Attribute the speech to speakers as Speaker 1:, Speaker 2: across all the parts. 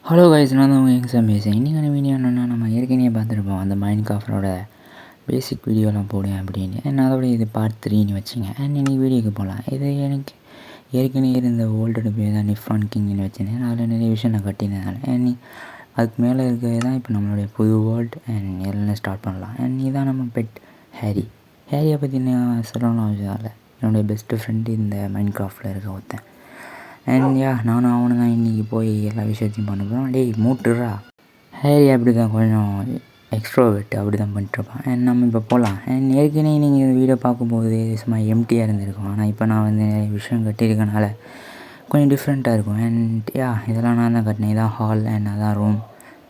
Speaker 1: Hello guys, நான் தான் உங்கள் எக்ஸாம் பேசுகிறேன். இன்றைக்கான வீடியோ என்னென்னா, நம்ம ஏற்கனவே பார்த்துருப்போம் அந்த மைன்கிராஃப்டோட பேசிக் வீடியோலாம் போடுவேன் அப்படின்னு. அதோட இது பார்ட் 3ன்னு வச்சுங்க. அண்ட் இன்றைக்கி வீடியோக்கு போகலாம். இது எனக்கு ஏற்கனவே இருந்த ஓல்டு பேர் தான் நிஃபான் கிங்னு வச்சுருந்தேன். அதில் நிறைய விஷயம் நான் கட்டினதுனால அண்ட் அதுக்கு மேலே இருக்கிறது தான் இப்போ நம்மளுடைய புது வேர்ல்டு. அண்ட் எல்லாம் ஸ்டார்ட் பண்ணலாம். அண்ட் இதுதான் நம்ம பெட் ஹேரியை பற்றி நான் சொல்லணும் அவசியம் இல்லை. என்னுடைய பெஸ்ட்டு ஃப்ரெண்டு இந்த மைன்கிராஃப்டில் இருக்க ஒருத்தன். அண்ட் நானும் அவனு தான் இன்றைக்கி போய் எல்லா விஷயத்தையும் பண்ண போகிறோம். டேய் மூட்டுறா. ஹேரி அப்படி தான் கொஞ்சம் எக்ஸ்ட்ரோவெட் அப்படி தான் பண்ணிட்டுருப்பான். அண்ட் நம்ம இப்போ போகலாம். அண்ட் ஏற்கனவே நீங்கள் இந்த வீடியோ பார்க்கும்போது சும்மா எம்டியாக இருந்திருக்கும். ஆனால் இப்போ நான் வந்து நிறைய விஷயம் கட்டியிருக்கனால கொஞ்சம் டிஃப்ரெண்ட்டாக இருக்கும். அண்ட் இதெல்லாம் நான் தான் கட்டினேன். இதான் ஹால் அண்ட் அதான் ரூம்.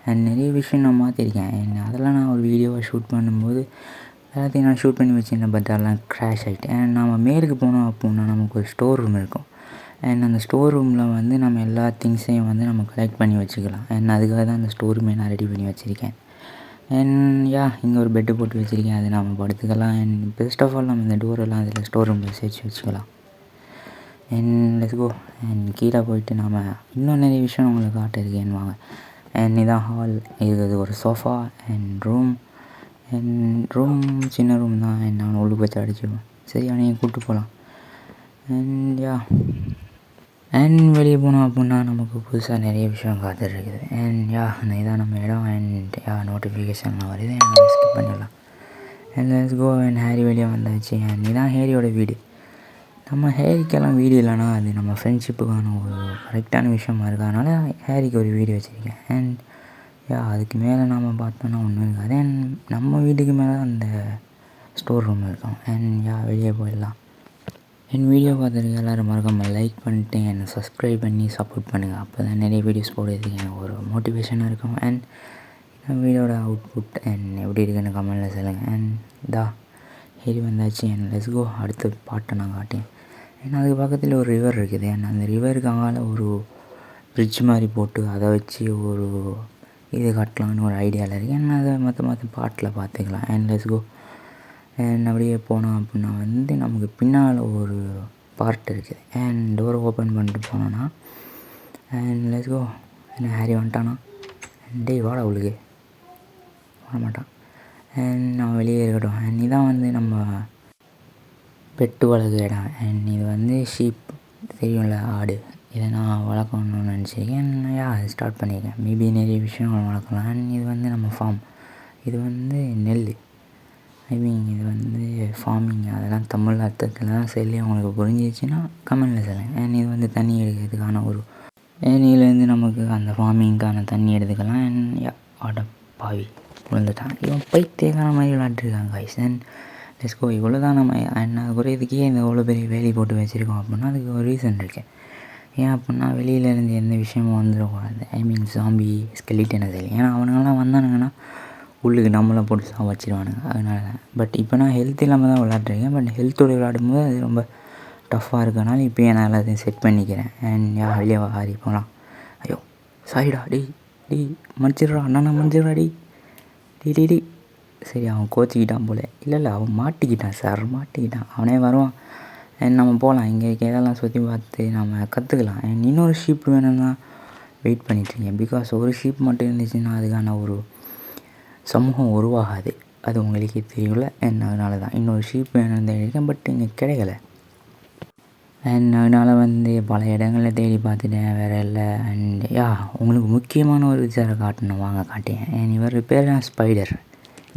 Speaker 1: அண்ட் நிறைய விஷயம் நான் மாற்றிருக்கேன். அண்ட் அதெல்லாம் நான் ஒரு வீடியோவை ஷூட் பண்ணும்போது எல்லாத்தையும் நான் ஷூட் பண்ணி வச்சுருந்தேன். பட் அதெல்லாம் க்ராஷ் ஆகிட்டு. அண்ட் நம்ம மேலுக்கு போனோம் அப்படின்னா நமக்கு ஒரு ஸ்டோர் ரூம் இருக்கும். அண்ட் அந்த ஸ்டோர் ரூமில் வந்து நம்ம எல்லா திங்ஸையும் வந்து நம்ம கலெக்ட் பண்ணி வச்சுக்கலாம். அண்ட் அதுக்காக தான் அந்த ஸ்டோர் ரூமே நான் ரெடி பண்ணி வச்சுருக்கேன். அண்ட் இங்கே ஒரு பெட்டு போட்டு வச்சுருக்கேன். அது நம்ம படுத்துக்கலாம். அண்ட் பெஸ்ட் ஆஃப் ஆல் நம்ம இந்த டோரெல்லாம் அதில் ஸ்டோர் ரூமில் சேர்த்து வச்சுக்கலாம். And let's go. அண்ட் கீழே போயிட்டு நாம் இன்னும் நிறைய விஷயம் உங்களுக்கு காட்டிருக்கேன்னு வாங்க. அண்ட் இதான் ஹால். இது ஒரு சோஃபா அண்ட் ரூம் சின்ன ரூம் தான். அண்ட் நான் உள்ளுக்கு வச்சு அடிச்சிடுவேன். சரி, அவனையும் கூப்பிட்டு போகலாம். அண்ட் வெளியே போனோம் அப்படின்னா நமக்கு புதுசாக நிறைய விஷயம் காத்துருக்குது. அண்ட் இதான் நம்ம இடம். அண்ட் நோட்டிஃபிகேஷன்லாம் வருது. என்னால் ஸ்கிப் பண்ணிடலாம். And let's go. And Harry வெளியே வந்தாச்சு. அண்ட் இதான் ஹேரியோட வீடு. நம்ம ஹேரிக்கெல்லாம் வீடு இல்லைனா அது நம்ம ஃப்ரெண்ட்ஷிப்புக்கான ஒரு கரெக்டான விஷயமா இருக்குது. அதனால் ஹேரிக்கு ஒரு வீடு வச்சுருக்கேன். அண்ட் அதுக்கு மேலே நம்ம பார்த்தோன்னா ஒன்றும் இருக்காது. அண்ட் நம்ம வீட்டுக்கு மேலே அந்த ஸ்டோர் ரூம் இருக்கும். அண்ட் வெளியே போயிடலாம். என் வீடியோ பார்த்துருக்க எல்லோரும் மறக்காமல் லைக் பண்ணிட்டு என்னை சப்ஸ்கிரைப் பண்ணி சப்போர்ட் பண்ணுங்கள். அப்போ தான் நிறைய வீடியோஸ் போடுறதுக்கு எனக்கு ஒரு மோட்டிவேஷனாக இருக்கும். அண்ட் இந்த வீடியோட அவுட்புட் அண்ட் எப்படி இருக்குன்னு கமெண்டில் சொல்லுங்கள். அண்ட் ஹேரி வந்தாச்சு. And let's go. அடுத்த பாட்டை நான் காட்டேன். ஏன்னா அதுக்கு பக்கத்தில் ஒரு ரிவர் இருக்குது. அண்ட் அந்த ரிவருக்கு அங்கால ஒரு பிரிட்ஜ் மாதிரி போட்டு அதை வச்சு ஒரு இது கட்டலான்னு ஒரு ஐடியாவில் இருக்குது. ஏன்னா அதை மற்ற பாட்டில் பார்த்துக்கலாம். And let's go. அண்ட் அப்படியே போனோம் அப்படின்னா வந்து நமக்கு பின்னால் ஒரு பார்ட் இருக்குது. அண்ட் டோரை ஓப்பன் பண்ணிட்டு போனோன்னா அண்ட் லெட்ஸ் கோ. என்ன ஹேரி வந்துட்டானா? டே வாடா உள்ளுக்கு வரமாட்டான். அண்ட் நான் வெளியே இருக்கட்டும். அண்ட் இதான் வந்து நம்ம பெட்டு வளர்க்குற இடம். அண்ட் இது வந்து ஷீப் தெரியும்ல, ஆடு. இதை நான் வளர்க்கணும்னு நினச்சிருக்கேன். அது ஸ்டார்ட் பண்ணியிருக்கேன். மேபி நிறைய விஷயங்கள் வளர்க்கலாம். அண்ட் இது வந்து நம்ம ஃபார்ம். இது வந்து நெல். இது வந்து ஃபார்மிங். அதெல்லாம் தமிழ் அர்த்தத்தில் சொல்லி அவங்களுக்கு புரிஞ்சிச்சுன்னா கமெண்டில் சொல்லுங்கள். அண்ட் இது வந்து தண்ணி எடுக்கிறதுக்கான ஒரு ஏனிலேருந்து நமக்கு அந்த ஃபார்மிங்க்கான தண்ணி எடுத்துக்கலாம். அண்ட் ஆட பாவி விழுந்துட்டான். இவன் பைத்தியக்கான மாதிரி விளாண்டுருக்காங்க கைஸ். And let's go. இவ்வளோ தான் நம்ம என்ன குறையதுக்கே இந்த இவ்வளோ பெரிய வேலி போட்டு வச்சுருக்கோம் அப்படின்னா அதுக்கு ஒரு ரீசன் இருக்குது. ஏன் அப்படின்னா வெளியிலேருந்து எந்த விஷயமும் வந்துடக்கூடாது. ஜாம்பி ஸ்கெலிட்டன் அது. ஏன்னா அவனுங்கெல்லாம் வந்தானுங்கன்னா உள்ளுக்கு நம்மளை போட்டு சாவச்சிருவானுங்க. அதனால பட் இப்போ நான் ஹெல்த் இல்லாமல் தான் விளாட்ருக்கேன். பட் ஹெல்த்தோடு விளாடும்போது அது ரொம்ப டஃப்பாக இருக்கனால இப்போ நான் எல்லாத்தையும் செட் பண்ணிக்கிறேன். அண்ட் வெளியே ஆறி போகலாம். ஐயோ சாரிடா. டேய் மன்னிச்சிடுறா. அண்ணா மன்னிச்சிடுறா. டேய். சரி, அவன் கோச்சிக்கிட்டான் போல். இல்லை அவன் மாட்டிக்கிட்டான் சார். அவனே வருவான். அண்ட் நம்ம போகலாம். இங்கே இதெல்லாம் சுற்றி பார்த்து நம்ம கற்றுக்கலாம். அண்ட் இன்னொரு ஷீப் வேணும்னா வெயிட் பண்ணிட்டுருக்கேன். பிகாஸ் ஒரு ஷீப் மட்டும் இருந்துச்சுன்னா அதுக்கான ஒரு சமூகம் உருவாகாது. அது உங்களுக்கே தெரியல. அண்ட் அதனால தான் இன்னொரு ஷீப் வேணும்னு தேடிருக்கேன். பட் இங்கே கிடைக்கல. அண்ட் அதனால் வந்து பல இடங்களில் தேடி பார்த்துட்டேன். வேறு இல்லை. அண்ட் உங்களுக்கு முக்கியமான ஒரு விஷயத்தை காட்டணும், வாங்க காட்டேன். அண்ட் இவர் பேர் தான் ஸ்பைடர்.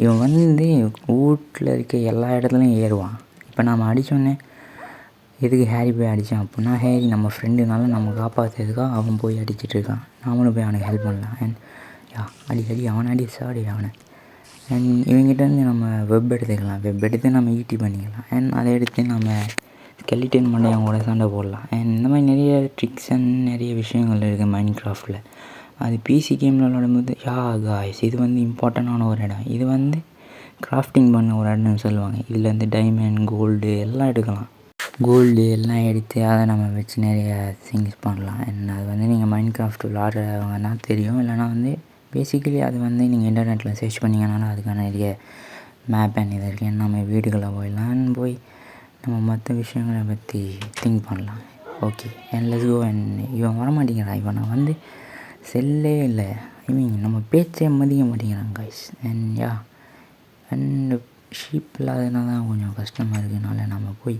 Speaker 1: இவன் வந்து வீட்டில் இருக்க எல்லா இடத்துலையும் ஏறுவான். இப்போ நாம் அடித்தோடனே எதுக்கு ஹேரி போய் அடித்தான் அப்படின்னா ஹேரி நம்ம ஃப்ரெண்டுனால நம்ம காப்பாற்றுறதுக்காக அவன் போய் அடிச்சிட்டு இருக்கான். நாமளும் போய் அவனுக்கு ஹெல்ப் பண்ணலாம். அண்ட் அடி அவனை அடி சாடி அவனை. அண்ட் இவங்ககிட்டேருந்து நம்ம வெப் எடுத்துக்கலாம். வெப் எடுத்து நம்ம ஈட்டி பண்ணிக்கலாம். அண்ட் அதை எடுத்து நம்ம ஸ்கெலிட்டன் பண்ணி அவங்க கூட சண்டை போடலாம். அண்ட் இந்த மாதிரி நிறைய ட்ரிக்ஸ் அண்ட் நிறைய விஷயங்கள் இருக்குது மைன்கிராஃப்டில். அது பிசி கேமில் விளாடும்போது காய்ஸ் இது வந்து இம்பார்ட்டண்டான ஒரு இடம். இது வந்து கிராஃப்டிங் பண்ண ஒரு இடம்னு சொல்லுவாங்க. இதில் வந்து டைமண்ட், கோல்டு எல்லாம் எடுக்கலாம். கோல்டு எல்லாம் எடுத்து அதை நம்ம வச்சு நிறைய திங்ஸ் பண்ணலாம். அண்ட் அது வந்து நீங்கள் மைன்கிராஃப்ட் விளாட்றவங்கன்னா தெரியும். இல்லைனா வந்து பேசிக்கலி அது வந்து நீங்கள் இன்டர்நெட்டில் சர்ச் பண்ணிங்கனாலும் அதுக்கான நிறைய மேப் அண்ட் இது இருக்குது. நம்ம வீடுகளை போய் நம்ம மற்ற விஷயங்களை பற்றி திங்க் பண்ணலாம். Okay. And let's go. And இவன் வரமாட்டேங்கிறான். இவன் நான் வந்து செல்லே இல்லை. ஐ மீன் நம்ம பேச்சே மதிக்க மாட்டேங்கிறாங்க கைஸ். அண்ட் ஷீப் இல்லாததுனால தான் கொஞ்சம் கஷ்டமாக இருக்குதுனால நம்ம போய்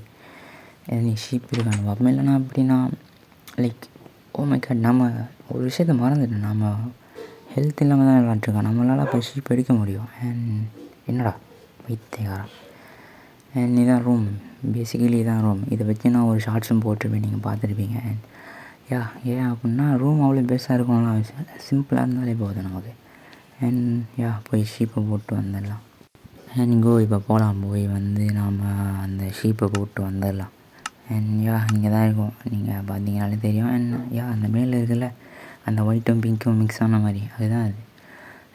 Speaker 1: நீ ஷீப் இருக்கான்னு பார்ப்போம். இல்லைனா அப்படின்னா லைக் மை காட், நம்ம ஒரு விஷயத்த மறந்துட்டோம். நம்ம ஹெல்த் இல்லாமல் தான் விளாட்ருக்கோம். நம்மளால் இப்போ ஷீப் எடுக்க முடியும். அண்ட் என்னடா வைத்தியகாரம். அண்ட் இதான் ரூம், பேசிக்கலி இதான் ரூம். இதை வச்சு நான் ஒரு ஷார்ட்ஸும் போட்டிருப்பேன், நீங்கள் பார்த்துருப்பீங்க. அண்ட் ஏன் அப்படின்னா ரூம் அவ்வளோ பெருசாக இருக்கும்லாம் அவசியம், சிம்பிளாக இருந்தாலே போதும் நமக்கு. அண்ட் போய் ஷீப்பை போட்டு வந்துடலாம். அண்ட் இப்போ போகலாம். போய் வந்து நாம் அந்த ஷீப்பை போட்டு வந்துடலாம். அண்ட் இங்கே தான் இருக்கும், நீங்கள் பார்த்தீங்கனாலே தெரியும். அண்ட் அந்த மேலே இருக்குல்ல அந்த ஒயிட்டும் பிங்க்கும் மிக்ஸ் ஆன மாதிரி, அதுதான் அது.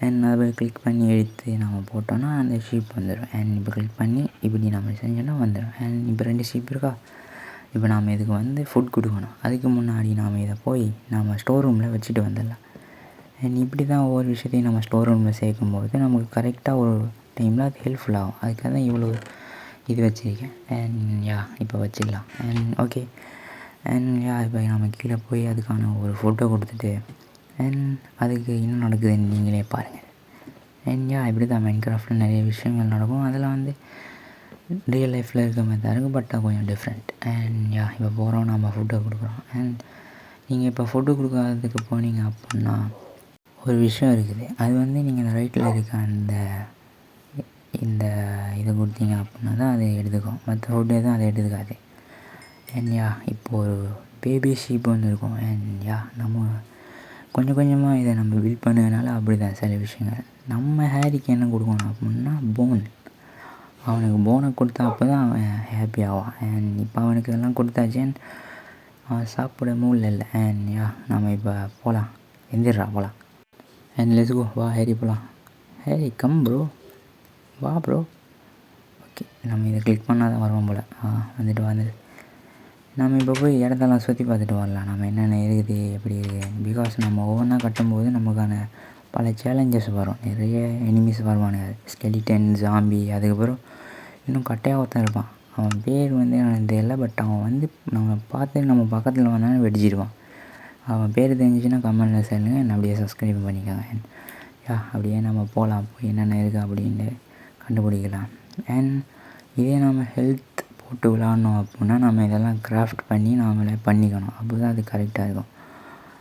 Speaker 1: அண்ட் அதை போய் கிளிக் பண்ணி எடுத்து நம்ம போட்டோன்னா அந்த ஷீப் வந்துடும். அண்ட் இப்போ கிளிக் பண்ணி இப்படி நம்ம செஞ்சோன்னா வந்துடும். அண்ட் இப்போ 2 ஷீப் இருக்கா. இப்போ நாம் இதுக்கு வந்து ஃபுட் கொடுக்கணும். அதுக்கு முன்னாடி நாம் இதை போய் நம்ம ஸ்டோர் ரூமில் வச்சுட்டு வந்துடலாம். அண்ட் இப்படி தான் ஒவ்வொரு விஷயத்தையும் நம்ம ஸ்டோர் ரூமில் சேர்க்கும்போது நமக்கு கரெக்டாக ஒரு டைமில் அது ஹெல்ப்ஃபுல்லாகும். அதுக்காக தான் இவ்வளோ இது வச்சுருக்கேன். அண்ட் இப்போ வச்சிடலாம். And okay. அண்ட் இப்போ நம்ம கீழே போய் அதுக்கான ஒரு ஃபோட்டோ கொடுத்துட்டு அண்ட் அதுக்கு என்ன நடக்குதுன்னு நீங்களே பாருங்கள். அண்ட் இப்படி தான் மைன்கிராஃப்டில் நிறைய விஷயங்கள் நடக்கும். அதெல்லாம் வந்து ரியல் லைஃப்பில் இருக்க மாதிரி தான் இருக்குது, பட் கொஞ்சம் டிஃப்ரெண்ட். அண்ட் இப்போ போகிறோம், நம்ம ஃபோட்டோ கொடுக்குறோம். அண்ட் நீங்கள் இப்போ ஃபோட்டோ கொடுக்காததுக்கு போனீங்க அப்படின்னா ஒரு விஷயம் இருக்குது. அது வந்து நீங்கள் இந்த ரைட்டில் இருக்க இந்த இதை கொடுத்தீங்க அப்படின்னா தான் அதை எடுத்துக்கும். மற்ற ஃபோட்டோ எதுவும் அதை எடுத்துக்காது. அண்ட் இப்போது ஒரு பேபி ஷீப் ஒன்று இருக்கும். அண்ட் நம்ம கொஞ்சம் கொஞ்சமாக இதை நம்ம பில்ட் பண்ணதுனால அப்படி தான் சில விஷயங்கள். நம்ம ஹேரிக்கு என்ன கொடுக்கணும் அப்படின்னா போன். அவனுக்கு போனை கொடுத்தா அப்போ தான் அவன் ஹாப்பி ஆவான். அண்ட் இப்போ அவனுக்கு இதெல்லாம் கொடுத்தாச்சு. அண்ட் அவன் சாப்பிட மூல இல்லை. அண்ட் நம்ம இப்போ போகலாம், எந்திரா போகலாம். அண்ட் லெட்ஸ் கோ, வா ஹேரி போகலாம். ஹேரி கம் ப்ரோ, வா ப்ரோ. ஓகே, நம்ம இதை கிளிக் பண்ணால் தான் வருவோம் போல். வந்துட்டு நம்ம இப்போ போய் இடத்தெல்லாம் சுற்றி பார்த்துட்டு வரலாம். நம்ம என்னென்ன இருக்குது எப்படி இருக்குது. பிகாஸ் நம்ம ஒவ்வொன்றா கட்டும்போது நமக்கான பல சேலஞ்சஸ் வரும். நிறைய எனிமீஸ் வருவானுங்க, ஸ்கெலிட்டன், ஜாம்பி. அதுக்கப்புறம் இன்னும் கட்டையாக ஒருத்தன் இருப்பான். அவன் பேர் வந்து எனக்கு தெரியல, பட் அவன் வந்து நம்ம பார்த்து நம்ம பக்கத்தில் வந்தாலும் வெடிச்சிடுவான். அவன் பேர் தெரிஞ்சிச்சுன்னா கமெண்ட்டில் சொல்லுங்கள், என்ன அப்படியே சப்ஸ்கிரைப் பண்ணிக்கோங்க. அப்படியே நம்ம போகலாம், போய் என்னென்ன இருக்குது அப்படின்னு கண்டுபிடிக்கலாம். அண்ட் இதே நம்ம ஹெல்த் போட்டு விளாட்ணும் அப்படின்னா நம்ம இதெல்லாம் கிராஃப்ட் பண்ணி நாமளே பண்ணிக்கணும். அப்போ தான் அது கரெக்டாக இருக்கும்.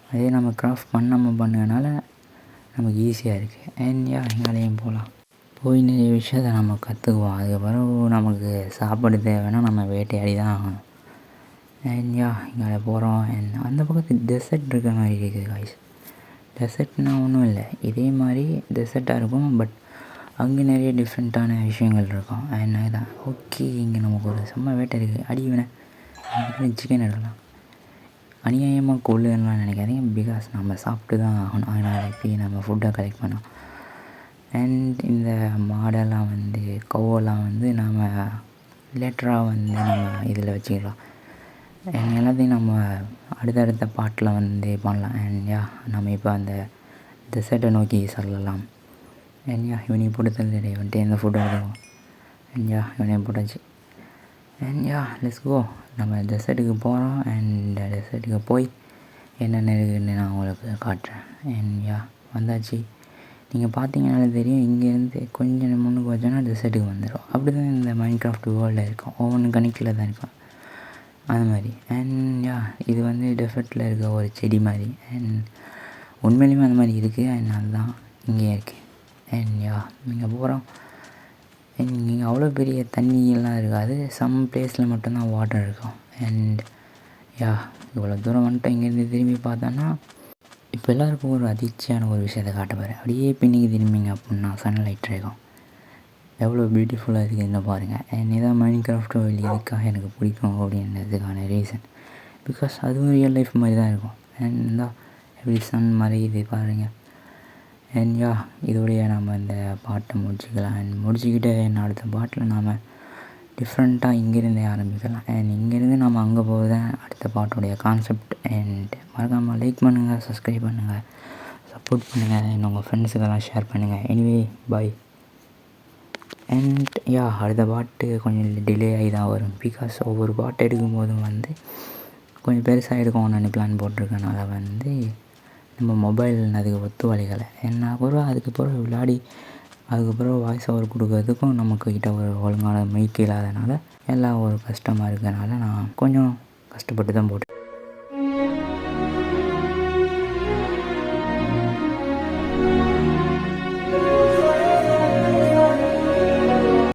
Speaker 1: அதே நம்ம கிராஃப்ட் பண்ணாமல் பண்ணதுனால நமக்கு ஈஸியாக இருக்குது. அண்ட் எங்களையும் போகலாம், போய் நிறைய விஷயத்தை நம்ம கற்றுக்குவோம். அதுக்கப்புறம் நமக்கு சாப்பாடு தேவைன்னா நம்ம வேட்டையாடி தான் ஆகணும். அண்ட் இங்கே போகிறோம். அண்ட் அந்த பக்கத்து டெசர்ட் இருக்கிற மாதிரி இருக்குது காய்ஸ். டெசர்ட்னால் ஒன்றும் இல்லை, இதே மாதிரி டெசர்ட்டாக இருக்கும், பட் அங்கே நிறைய டிஃப்ரெண்ட்டான விஷயங்கள் இருக்கும். என்ன தான் ஓகே. இங்கே நமக்கு ஒரு செம்ம வேட்டை இருக்குது. அடிவேணை சிக்கன் எடுக்கலாம். அநியாயமாக கொள்ளுலாம் நினைக்காதீங்க, பிகாஸ் நம்ம சாப்பிட்டு தான் ஆகணும். அதனால் இப்போயே நம்ம ஃபுட்டை கலெக்ட் பண்ணோம். அண்ட் இந்த மாடெல்லாம் வந்து கவ்வெல்லாம் வந்து நம்ம லேட்டராக வந்து நம்ம இதில் வச்சுக்கலாம். எல்லாத்தையும் நம்ம அடுத்தடுத்த பாட்டில் வந்து பண்ணலாம். அண்ட் நம்ம இப்போ அந்த டெசர்ட்டை நோக்கி செல்லலாம். அண்ட் இவனையும் போட்டு தள்ளிடு, வந்துட்டு எந்த ஃபோட்டோ எடுத்துவோம். அண்ட் இவனையும் போட்டாச்சு. அண்ட் லெட்ஸ் கோ, நம்ம டெசர்ட்டுக்கு போகிறோம். அண்ட் டெசர்ட்டுக்கு போய் என்னென்ன இருக்குதுன்னு நான் உங்களுக்கு காட்டுறேன். அண்ட் வந்தாச்சு. நீங்கள் பார்த்தீங்கனாலே தெரியும், இங்கேருந்து கொஞ்சம் முன்னுக்கு வச்சோன்னா டெசர்ட்டுக்கு வந்துடும். அப்படி தான் இந்த மைன்கிராஃப்ட் வேர்ல்டில் இருக்கும், ஒவ்வொன்று கணக்கில் தான் இருக்கும் அது மாதிரி. அண்ட் இது வந்து டெசர்ட்டில் இருக்க ஒரு செடி மாதிரி. அண்ட் உண்மையிலுமே அந்த மாதிரி இருக்குது. அண்ட் அதுதான் இங்கேயே இருக்குது. அண்ட் இங்கே போகிறோம். அண்ட் இங்கே அவ்வளோ பெரிய தண்ணியெல்லாம் இருக்காது, சம் பிளேஸில் மட்டும்தான் வாட்டர் இருக்கும். அண்ட் இவ்வளோ தூரம் வந்துட்டு இங்கேருந்து திரும்பி பார்த்தோன்னா இப்போ எல்லாருக்கும் ஒரு அதிர்ச்சியான ஒரு விஷயத்தை காட்டப்பாரு. அப்படியே பின்னிக்கு திரும்பிங்க அப்படின்னா சன்லைட் இருக்கும். எவ்வளோ பியூட்டிஃபுல்லாக இருக்குதுன்னு பாருங்கள். அண்ட் இதான் மைன்கிராஃப்ட் வேர்ல்டு எதுக்காக எனக்கு பிடிக்கும் அப்படின்றதுக்கான ரீசன். பிகாஸ் அதுவும் ரியல் லைஃப் மாதிரி தான் இருக்கும். அண்ட் இந்தா எப்படி சன் மறையுது பாருங்கள். அண்ட் இதோடைய நம்ம இந்த பாட்டை முடிச்சுக்கலாம். அண்ட் முடிச்சுக்கிட்டு அடுத்த பாட்டில் நாம் டிஃப்ரெண்ட்டாக இங்கேருந்தே ஆரம்பிக்கலாம். அண்ட் இங்கேருந்து நம்ம அங்கே போகிறது அடுத்த பாட்டோடைய கான்செப்ட். அண்ட் மறக்காமல் லைக் பண்ணுங்கள், சப்ஸ்கிரைப் பண்ணுங்கள், சப்போர்ட் பண்ணுங்கள். அண்ட் உங்கள் ஃப்ரெண்ட்ஸுக்கெல்லாம் ஷேர் பண்ணுங்கள். Anyway bye. அண்ட் அடுத்த பாட்டு கொஞ்சம் டிலே ஆகி தான் வரும். பிகாஸ் ஒவ்வொரு பாட்டு எடுக்கும்போதும் வந்து கொஞ்சம் பெருசாக எடுக்கணும்னு பிளான் போட்டிருக்கனால வந்து நம்ம மொபைல் அதுக்கு ஒத்துழைக்கலை. அதுக்கப்புறம் விளையாடி அதுக்கப்புறம் வாய்ஸ் ஓவர் கொடுக்கறதுக்கும் நம்மக்கிட்ட ஒரு ஒழுங்கான மைக் இல்லாதனால எல்லாம் ஒரு கஷ்டமாக இருக்கனால நான் கொஞ்சம் கஷ்டப்பட்டு தான் போட்டேன்.